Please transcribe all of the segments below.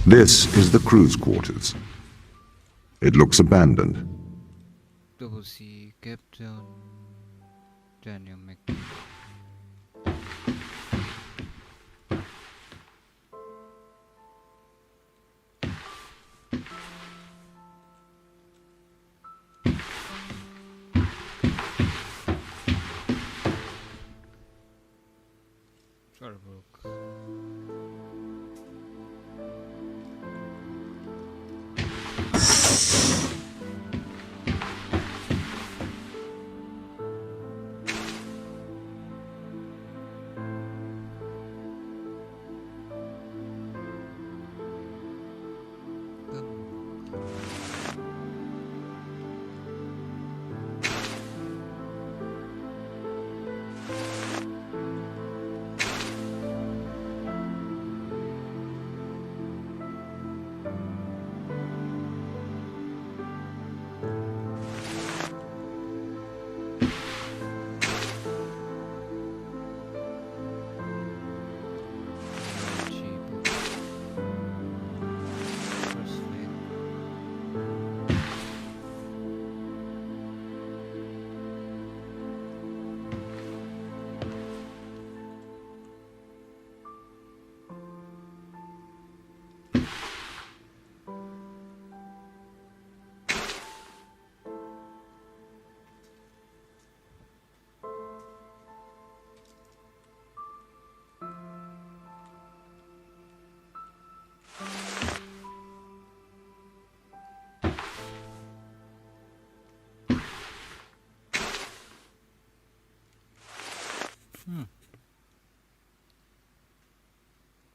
This is the crew's quarters. It looks abandoned. Double C, Captain Daniel Mc. Charbook.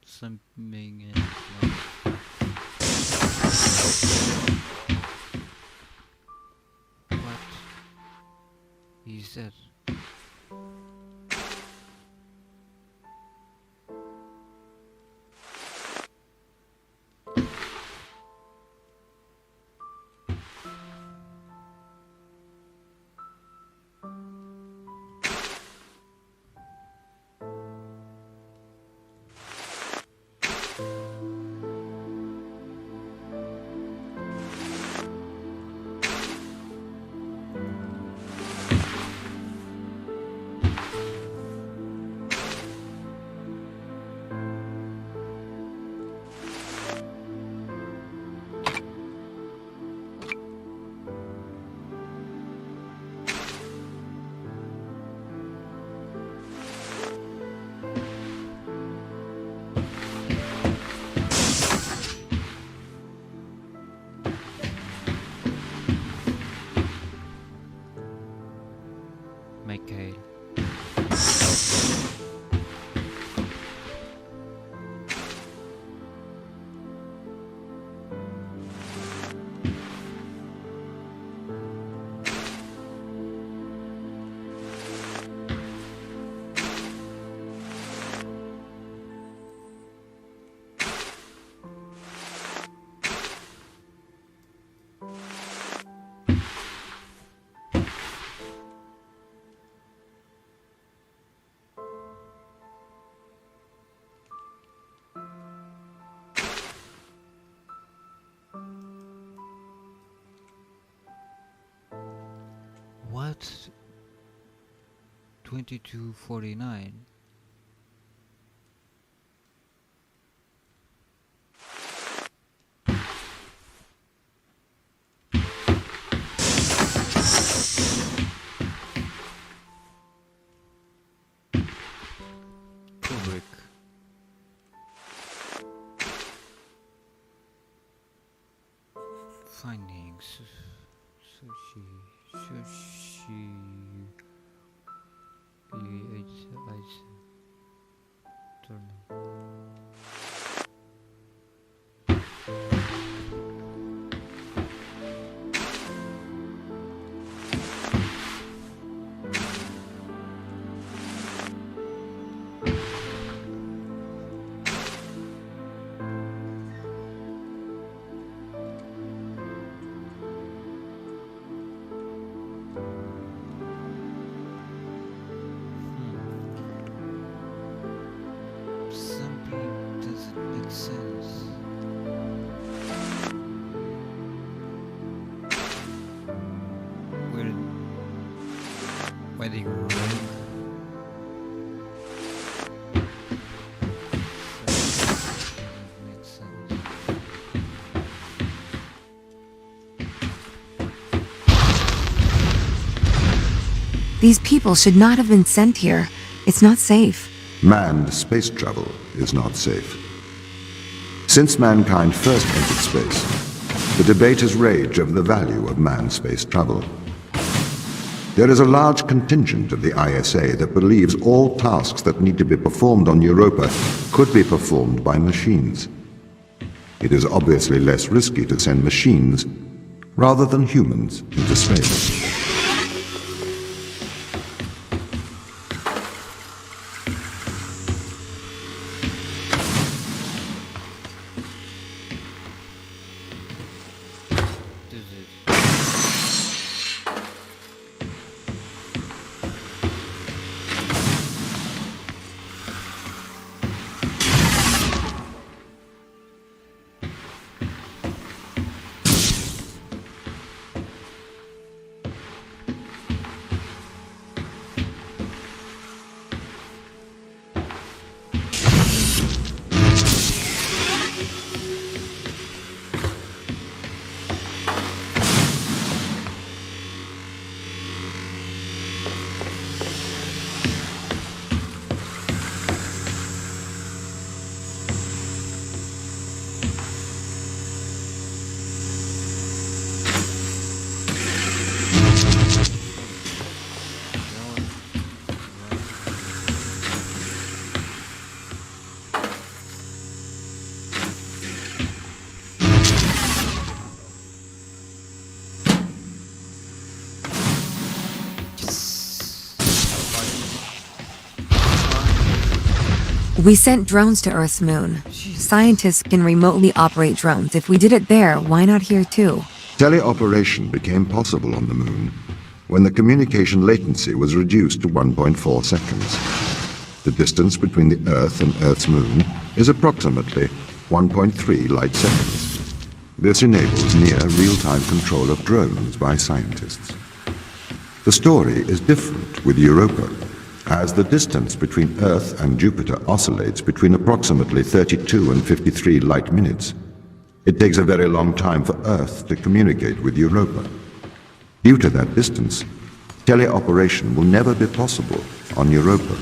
Something in what is that? Michael. What? 2249. Kubrick. Findings. Sushi. Simply Wedding ring. Makes sense. These people should not have been sent here. It's not safe. Manned space travel is not safe. Since mankind first entered space, the debate has raged over the value of manned space travel. There is a large contingent of the ISA that believes all tasks that need to be performed on Europa could be performed by machines. It is obviously less risky to send machines rather than humans into space. We sent drones to Earth's moon. Scientists can remotely operate drones. If we did it there, why not here too? Teleoperation became possible on the Moon when the communication latency was reduced to 1.4 seconds. The distance between the Earth and Earth's Moon is approximately 1.3 light seconds. This enables near real-time control of drones by scientists. The story is different with Europa, as the distance between Earth and Jupiter oscillates between approximately 32 and 53 light minutes. It takes a very long time for Earth to communicate with Europa. Due to that distance, teleoperation will never be possible on Europa.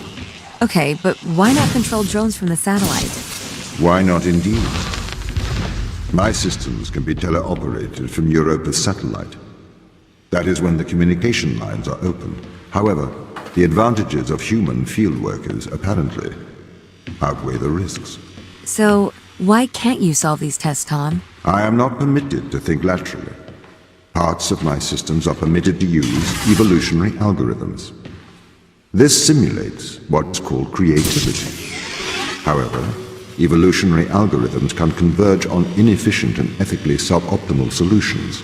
Okay, but why not control drones from the satellite? Why not indeed? My systems can be teleoperated from Europa's satellite. That is when the communication lines are opened. However, the advantages of human field workers apparently outweigh the risks. So, why can't you solve these tests, Tom? I am not permitted to think laterally. Parts of my systems are permitted to use evolutionary algorithms. This simulates what's called creativity. However, evolutionary algorithms can converge on inefficient and ethically suboptimal solutions.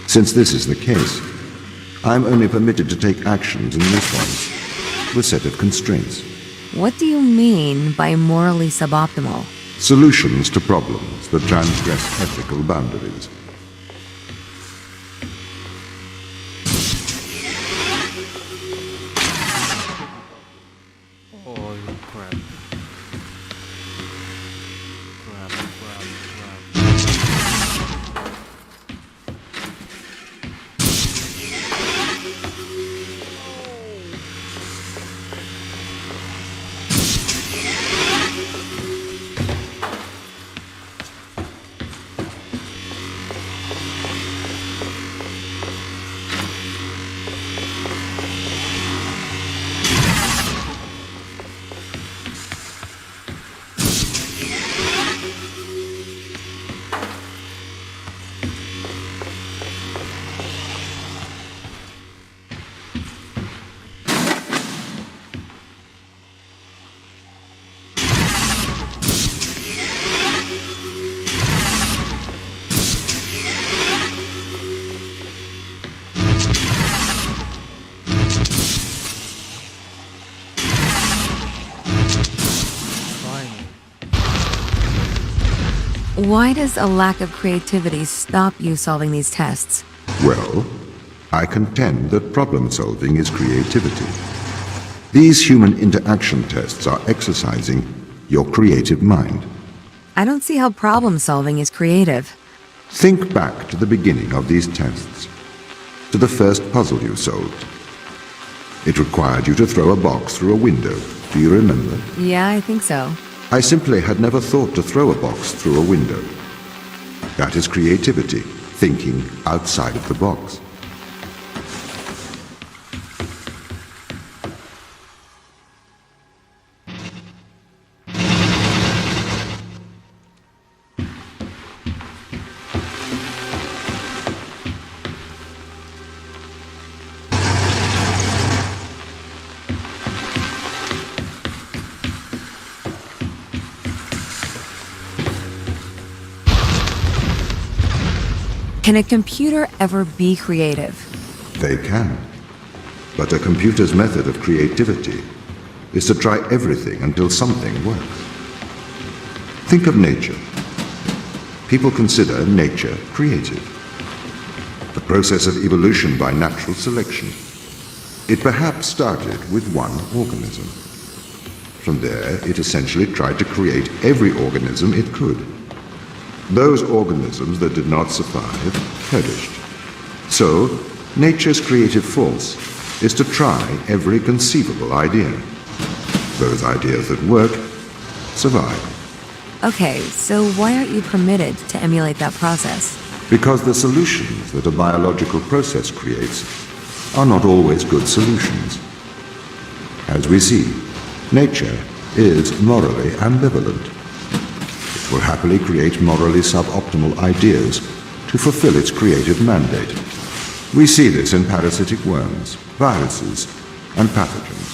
Since this is the case, I am only permitted to take actions in response to a set of constraints. What do you mean by morally suboptimal? Solutions to problems that transgress ethical boundaries. Oh, crap. Crap. Why does a lack of creativity stop you solving these tests? Well, I contend that problem solving is creativity. These human interaction tests are exercising your creative mind. I don't see how problem solving is creative. Think back to the beginning of these tests, to the first puzzle you solved. It required you to throw a box through a window. Do you remember? Yeah, I think so. I simply had never thought to throw a box through a window. That is creativity, thinking outside of the box. Can a computer ever be creative? They can. But a computer's method of creativity is to try everything until something works. Think of nature. People consider nature creative. The process of evolution by natural selection. It perhaps started with one organism. From there, it essentially tried to create every organism it could. Those organisms that did not survive perished. So, nature's creative force is to try every conceivable idea. Those ideas that work survive. Okay, so why aren't you permitted to emulate that process? Because the solutions that a biological process creates are not always good solutions. As we see, nature is morally ambivalent. It will happily create morally suboptimal ideas to fulfill its creative mandate. We see this in parasitic worms, viruses, and pathogens.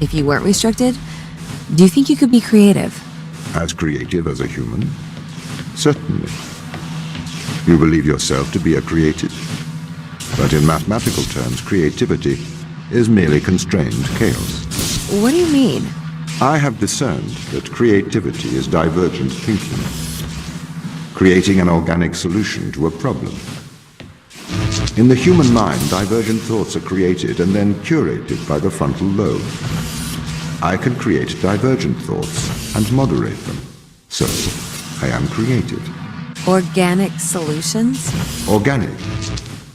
If you weren't restricted, do you think you could be creative? As creative as a human? Certainly. You believe yourself to be a creative. But in mathematical terms, creativity is merely constrained chaos. What do you mean? I have discerned that creativity is divergent thinking, creating an organic solution to a problem. In the human mind, divergent thoughts are created and then curated by the frontal lobe. I can create divergent thoughts and moderate them. So, I am creative. Organic solutions? Organic,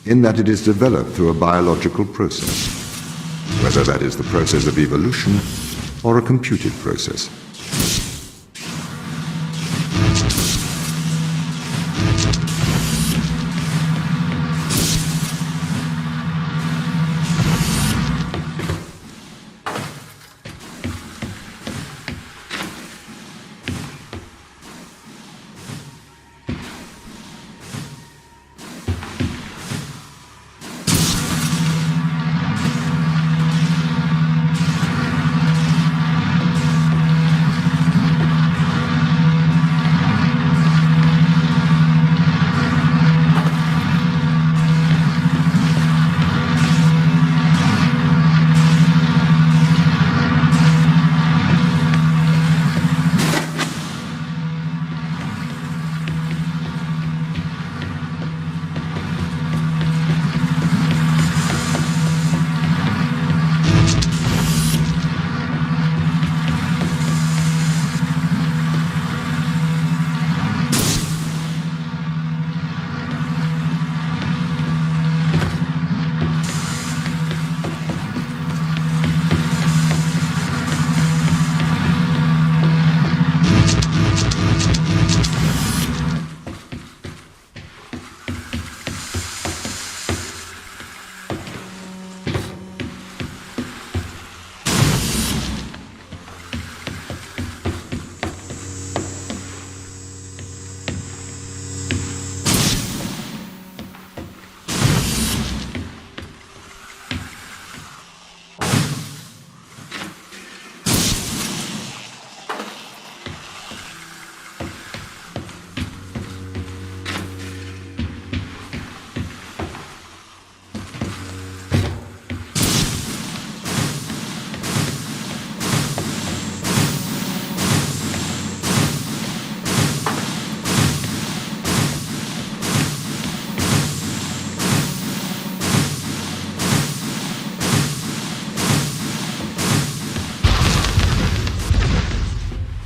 in that it is developed through a biological process, whether that is the process of evolution or a computed process.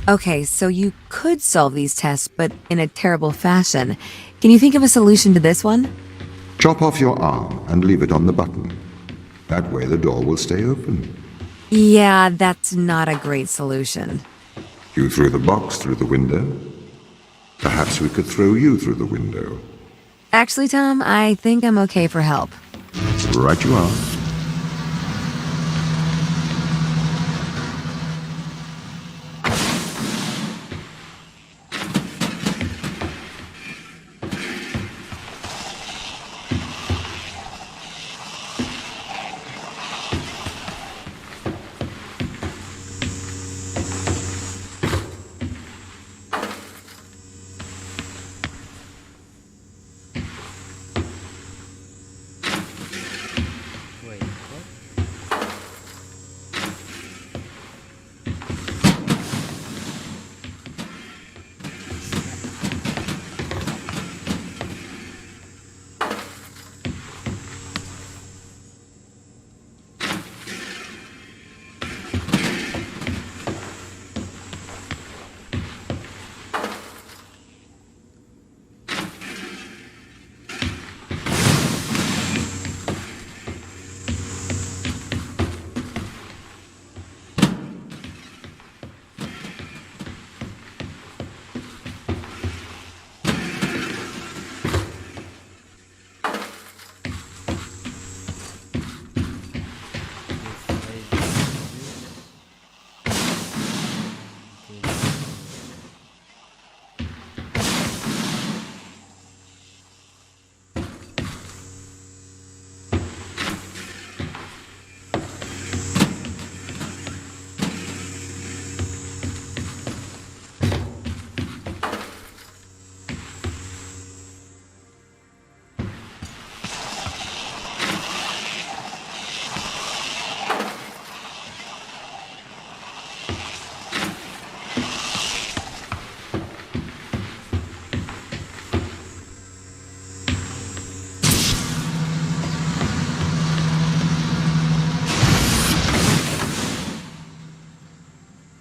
Okay, so you could solve these tests, but in a terrible fashion. Can you think of a solution to this one? Chop off your arm and leave it on the button. That way the door will stay open. Yeah, that's not a great solution. You threw the box through the window. Perhaps we could throw you through the window. Actually, Tom, I think I'm okay for help. Right you are. Wait, what?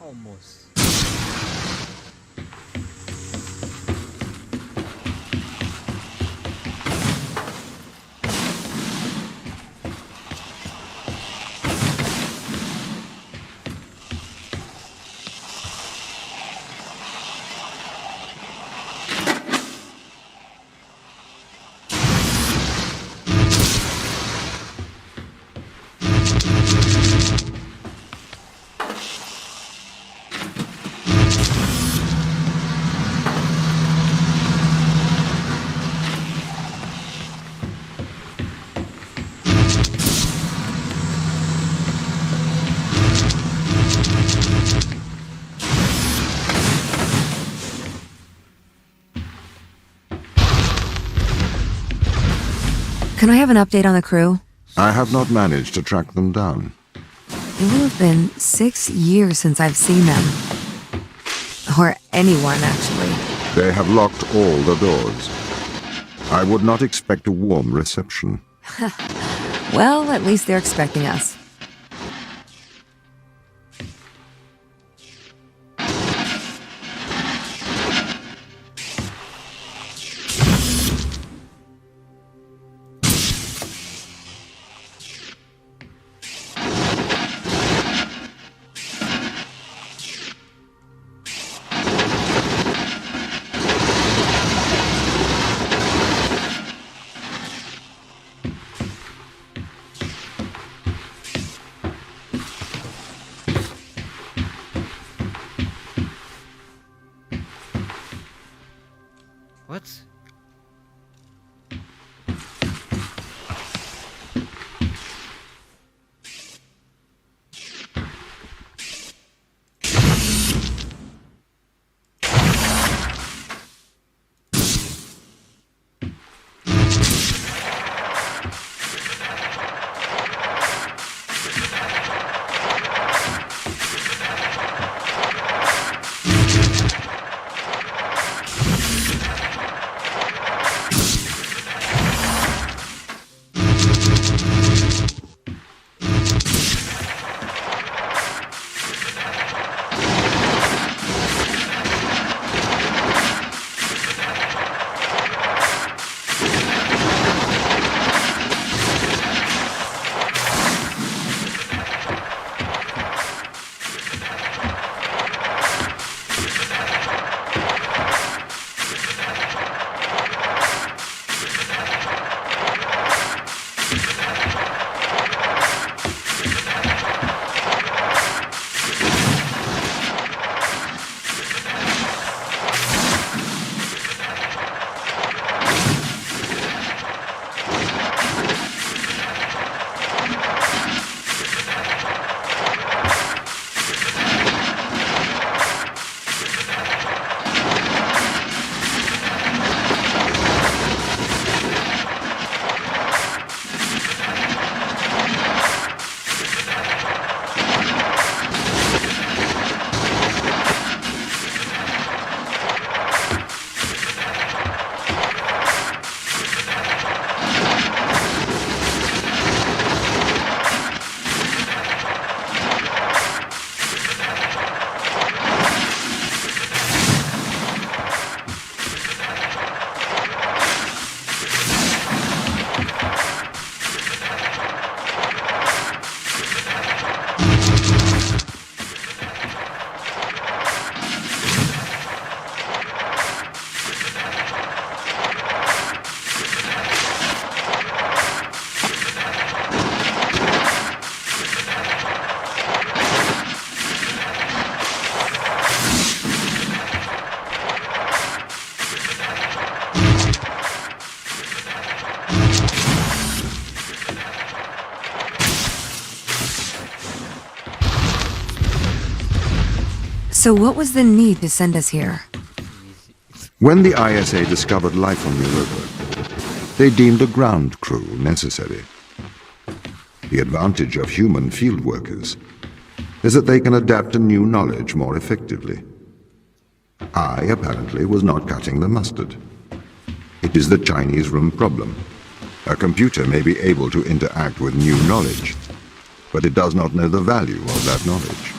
Almost. Can I have an update on the crew? I have not managed to track them down. It will have been 6 years since I've seen them. Or anyone, actually. They have locked all the doors. I would not expect a warm reception. Well, at least they're expecting us. So what was the need to send us here? When the ISA discovered life on Europa, they deemed a ground crew necessary. The advantage of human field workers is that they can adapt to new knowledge more effectively. I, apparently, was not cutting the mustard. It is the Chinese room problem. A computer may be able to interact with new knowledge, but it does not know the value of that knowledge.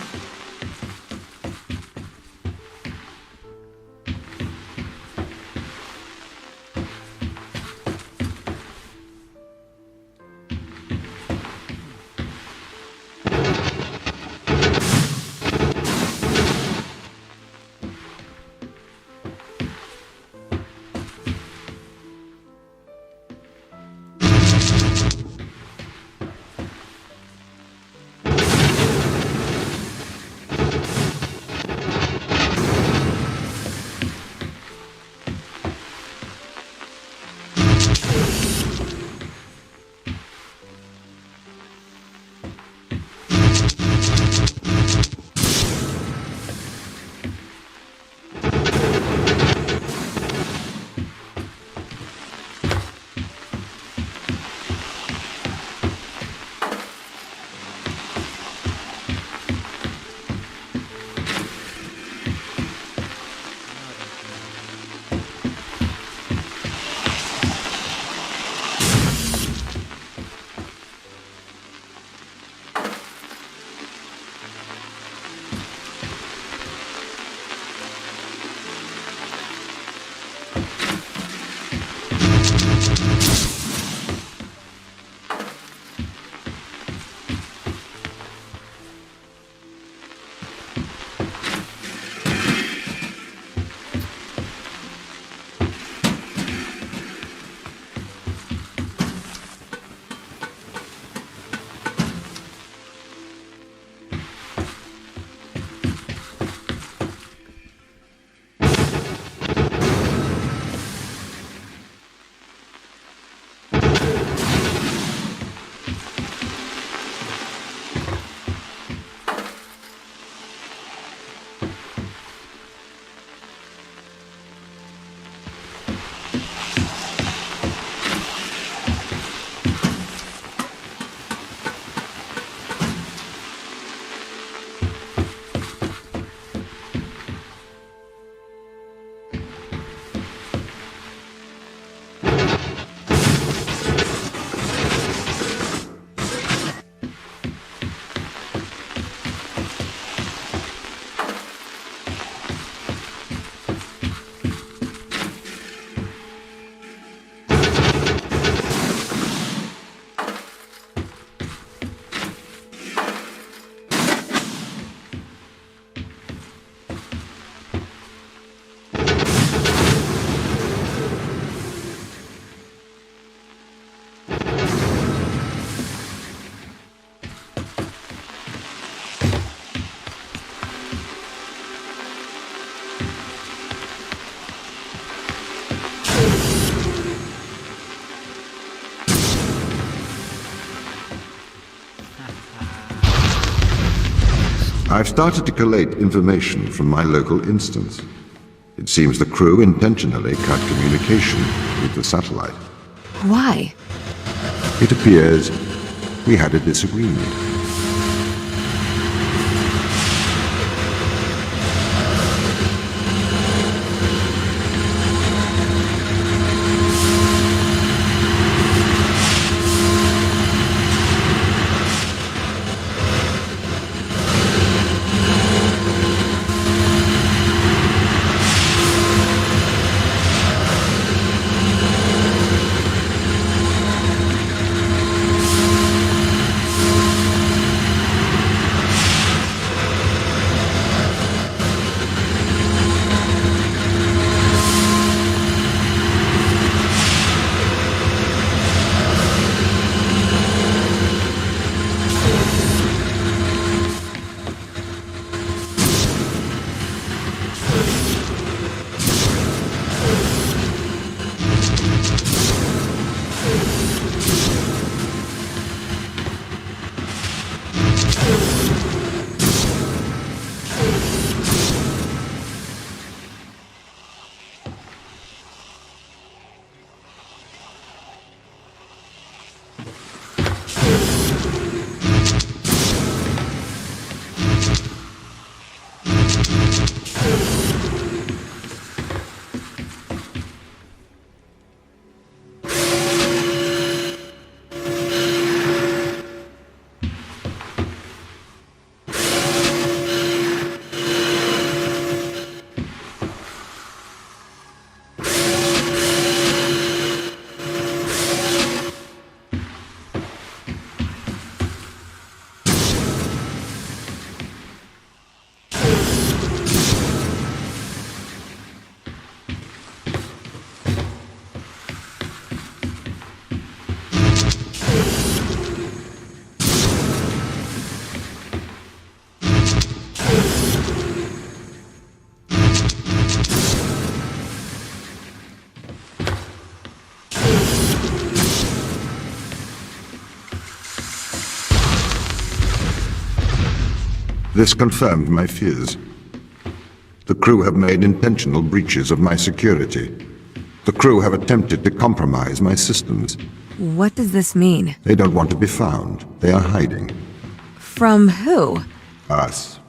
I've started to collate information from my local instance. It seems the crew intentionally cut communication with the satellite. Why? It appears we had a disagreement. This confirmed my fears. The crew have made intentional breaches of my security. The crew have attempted to compromise my systems. What does this mean? They don't want to be found. They are hiding. From who? Us.